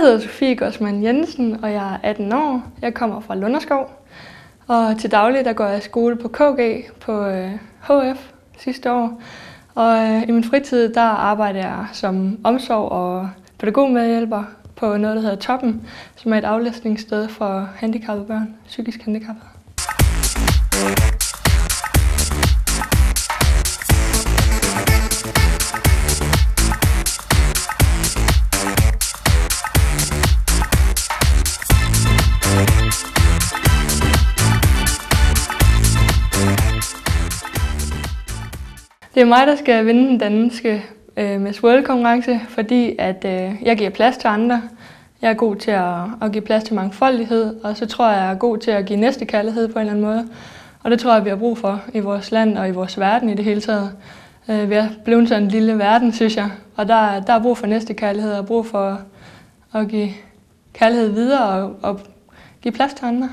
hedder Sofie Gossmann Jensen, og jeg er 18 år. Jeg kommer fra Lunderskov, og til daglig der går jeg i skole på KG på HF sidste år. Og i min fritid der arbejder jeg som omsorg- og pædagogmedhjælper på noget, der hedder Toppen, som er et aflastningssted for handicappede børn, psykisk handicappede. Det er mig, der skal vinde den danske Miss World-konkurrence, fordi at, jeg giver plads til andre. Jeg er god til at give plads til mangfoldighed, og så tror jeg er god til at give næstekærlighed på en eller anden måde. Og det tror jeg, vi har brug for i vores land og i vores verden i det hele taget. Vi er blevet sådan en lille verden, synes jeg. Og der er brug for næstekærlighed og brug for at give kærlighed videre og give plads til andre.